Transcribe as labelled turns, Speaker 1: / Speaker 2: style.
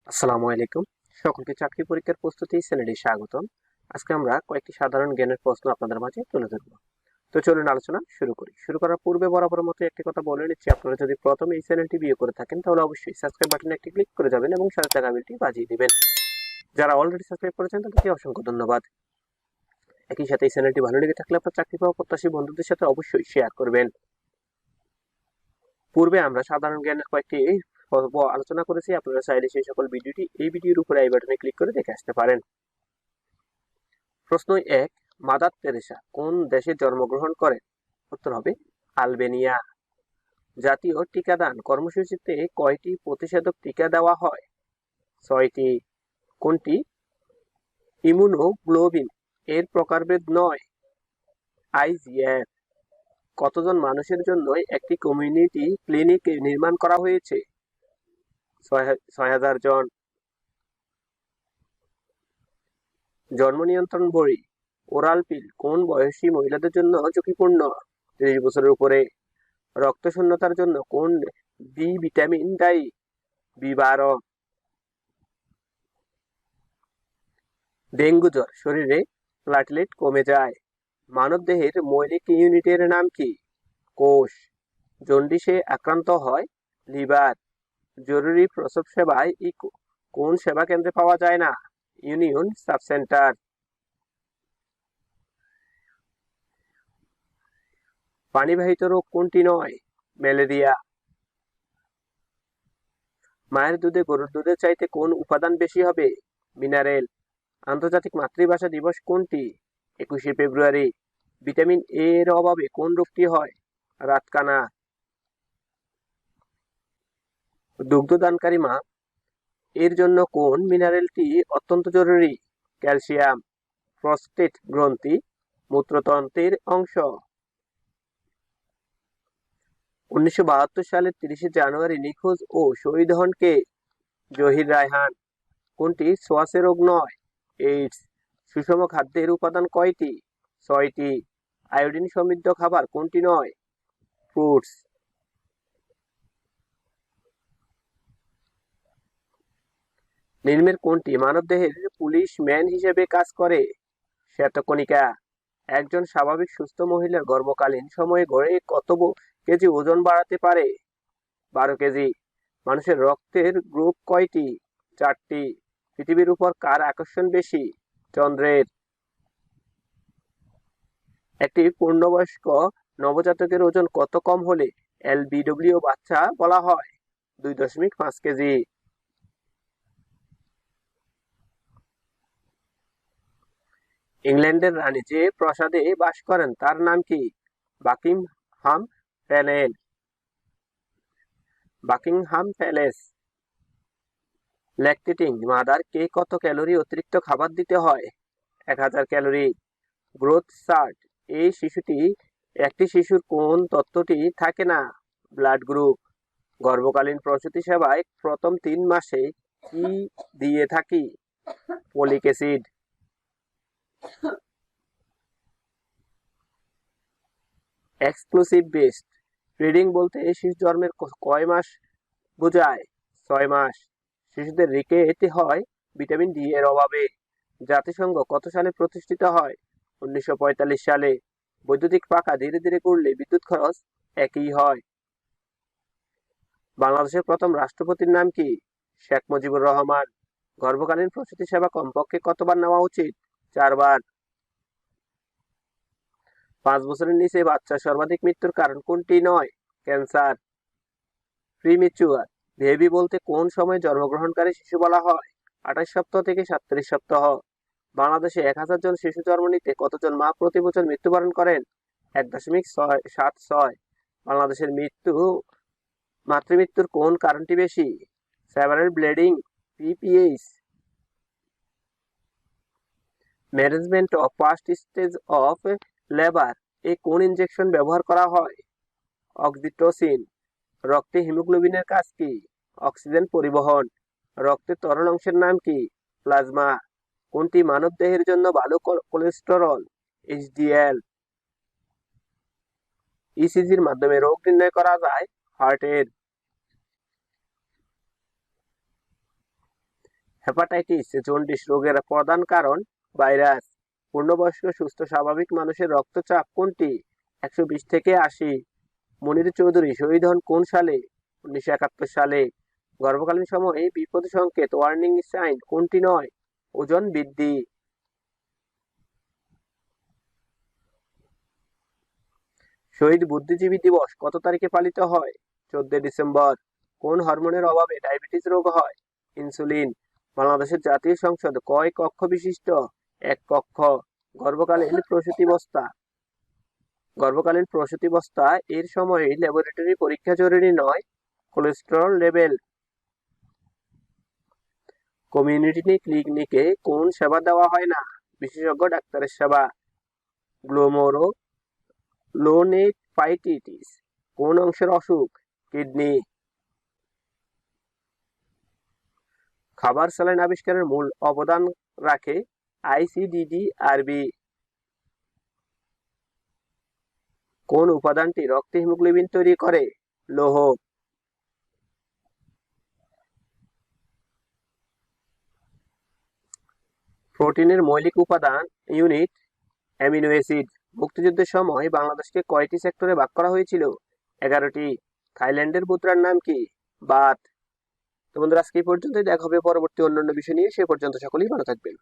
Speaker 1: আসসালামু আলাইকুম। সকলকে চাকরি পরীক্ষার প্রস্তুতি চ্যানেলে স্বাগতম। আজকে আমরা কয়েকটি সাধারণ জ্ঞানের প্রশ্ন আপনাদের মাঝে তুলে ধরব। তো চলুন আলোচনা শুরু করি। শুরু করার পূর্বে বরাবর মতো একটি কথা বলে নিচ্ছি, আপনারা যদি প্রথম এই চ্যানেলটি ভিউ করে থাকেন তাহলে অবশ্যই সাবস্ক্রাইব বাটনে একটি ক্লিক করে যাবেন এবং সাথে থাকা বেলটি বাজিয়ে দিবেন। যারা অলরেডি সাবস্ক্রাইব করেছেন তাদেরকে অসংখ্য ধন্যবাদ। একই সাথে এই চ্যানেলটি ভালো লেগে থাকলে আপনার চাকরি পাওয়া প্রত্যাশী বন্ধুদের সাথে অবশ্যই শেয়ার করবেন। পূর্বে আমরা সাধারণ জ্ঞানের কয়েকটি পর্ব আলোচনা করেছি, আপনারা চাইলে সেই সকল ভিডিওটি এই ভিডিওর উপরে আই বাটনে ক্লিক করে দেখে আসতে পারেন। প্রশ্ন ১, মাদার তেরেসা কোন দেশে জন্মগ্রহণ করেন? উত্তর হবে আলবেনিয়া। জাতীয় টিকাদান কর্মসূচিতে কয়টি প্রতিষেধক টিকা দেওয়া হয়? ৬টি। কোনটি ইমিউনোগ্লোবিন এর প্রকারভেদ নয়? আইজিএফ। কতজন মানুষের জন্য একটি কমিউনিটি ক্লিনিক নির্মাণ করা হয়েছে? ৬,০০০ জন। জন্ম নিয়ন্ত্রণ বড়ি ওরাল পিল কোন বয়সী মহিলাদের জন্য ঝুঁকিপূর্ণ? ৩০ বছরের উপরে। রক্ত শূন্যতার জন্য কোন বি ভিটামিন দায়ী? বি12। ডেঙ্গু জ্বর শরীরে প্লাটলেট কমে যায়। মানবদেহের মৌলিক ইউনিটের নাম কি? কোষ। জন্ডিসে আক্রান্ত হয় লিভার। জরুরি প্রসব সেবায় কোন সেবা কেন্দ্রে পাওয়া যায় না? Union sub centre. পানিবাহিত রোগ কোনটি নয়? ম্যালেরিয়া। মায়ের দুধে গরুর দুধের চাইতে কোন উপাদান বেশি হবে? মিনারেল। আন্তর্জাতিক মাতৃভাষা দিবস কোনটি? ২১শে ফেব্রুয়ারি। ভিটামিন এ এর অভাবে কোন রোগটি হয়? রাতকানা। দুগ্ধদানকারী মা এর জন্য কোন মিনারেলটি অত্যন্ত জরুরি? ক্যালসিয়াম। প্রস্টেট গ্রন্থি মূত্রতন্ত্রের অংশ। ১৯৭২ সালের ৩০শে জানুয়ারি নিখোঁজ ও শহীদ হন কে? জহির রায়হান। কোনটি শ্বাসের রোগ নয়? এইডস। সুষম খাদ্যের উপাদান কয়টি? ৬টি। আয়োডিন সমৃদ্ধ খাবার কোনটি নয়? ফ্রুটস। নিম্নের কোনটি মানবদেহের পুলিশ ম্যান হিসেবে কাজ করে? শ্বেতকণিকা। একজন স্বাভাবিক সুস্থ মহিলার গর্ভকালীন সময়ে গড়ে কত কেজি ওজন বাড়াতে পারে? ১২ কেজি। মানুষের রক্তের গ্রুপ কয়টি? ৪টি। পৃথিবীর উপর কার আকর্ষণ বেশি? চন্দ্রের। একটি পূর্ণবয়স্ক নবজাতকের ওজন কত কম হলে এলবিডব্লিউ বাচ্চা বলা হয়? ২.৫ কেজি। ইংল্যান্ডের রানী যে প্রাসাদে বাস করেন তার নাম কি? Buckingham Palace. Buckingham Palace. Lactating mother কে কত ক্যালোরি অতিরিক্ত খাবার দিতে হয়? ১,০০০ ক্যালোরি। গ্রোথ চার্ট এই একটি শিশুর কোন তথ্যটি থাকে না? Blood group. গর্ভকালীন প্রসূতি সেবায় প্রথম ৩ মাসে কি দিয়ে থাকি? Folic acid. Exclusive breast feeding বলতে শিশু জন্মের কয় মাস বোঝায়? ৬ মাস। শিশুদের রিকেট হয় ভিটামিন ডি এর অভাবে। জাতিসংঘ কত সালে প্রতিষ্ঠিত হয়? ১৯৪৫ সালে। বৈদ্যুতিক পাখা ধীরে ধীরে ঘুরলে বিদ্যুৎ খরচ একই হয়। বাংলাদেশের প্রথম রাষ্ট্রপতির নাম কি? শেখ মুজিবুর রহমান। গর্ভকালীন প্রসূতি সেবা কমপক্ষে কতবার নেওয়া উচিত? ৪ বার। ৫ বছরের নিচে বাচ্চার সর্বাধিক মৃত্যুর কারণ কোনটি নয়? ক্যান্সার। প্রিম্যাচুয়ার বেবি বলতে কোন সময়ে জন্মগ্রহণকারী শিশু বলা হয়? ২৮ সপ্তাহ থেকে ৩৭ সপ্তাহ। বাংলাদেশে ১,০০০ জন শিশু জন্ম নিতে কতজন মা প্রতি বছর মৃত্যুবরণ করেন? ১.৭৬। বাংলাদেশের মাতৃমৃত্যুর কোন কারণটি বেশি? Several bleeding, PPH. Management of first stage of labour এ কোন ইনজেকশন ব্যবহার করা হয়? অক্সিটোসিন। রক্তে হিমোগ্লোবিনের কাজ কি? অক্সিজেন পরিবহন। রক্তের তরল অংশের নাম কি? প্লাজমা। কোনটি মানবদেহের জন্য ভালো কোলেস্টেরল? এইচডিএল। ইসিজির মাধ্যমে রোগ নির্ণয় করা যায় হার্টের। হেপাটাইটিস জন্ডিস রোগের প্রধান কারণ ভাইরাস। পূর্ণবয়স্ক সুস্থ স্বাভাবিক মানুষের রক্তচাপ কোনটি? 120/80। মনির চৌধুরী শহীদ হন কোন সালে? 1971 সালে। গর্ভকালীন সময়ে বিপদ সংকেত ওয়ার্নিং সাইন কোনটি নয়? ওজন বৃদ্ধি। শহীদ বুদ্ধিজীবী দিবস কত তারিখে পালিত হয়? 14 ডিসেম্বর। কোন হরমোনের অভাবে ডায়াবেটিস রোগ হয়? ইনসুলিন। বাংলাদেশের জাতীয় সংসদ কয় কক্ষ বিশিষ্ট? এক কক্ষ। গর্ভকালীন প্রসূতিবস্থা গর্ভকালীন প্রসূতিবস্থা এর সময় ল্যাবরেটরি পরীক্ষা জরুরি নয়? Cholesterol level. কমিউনিটি ক্লিনিকে কোন সেবা দেওয়া হয় না? বিশেষজ্ঞ ডাক্তারের সেবা। গ্লোমেরুলোনেফ্রাইটিস কোন অংশের অসুখ? কিডনি। খাবার স্যালাইন আবিষ্কারের মূল অবদান রাখে আইসিডিডিআরবি। কোন উপাদানটি রক্তে হিমোগ্লোবিন তৈরি করে? লৌহ। প্রোটিনের মৌলিক উপাদান ইউনিট অ্যামিনো অ্যাসিড। মুক্তিযুদ্ধের সময় বাংলাদেশকে কয়টি সেক্টরে ভাগ করা হয়েছিল? 11টি। থাইল্যান্ডের মুদ্রার নাম কি? বাত। তো বন্ধুরা আজকে এই পর্যন্তই, দেখা হবে পরবর্তী অন্যান্য বিষয় নিয়ে। সে পর্যন্ত সকলেই ভালো থাকবেন।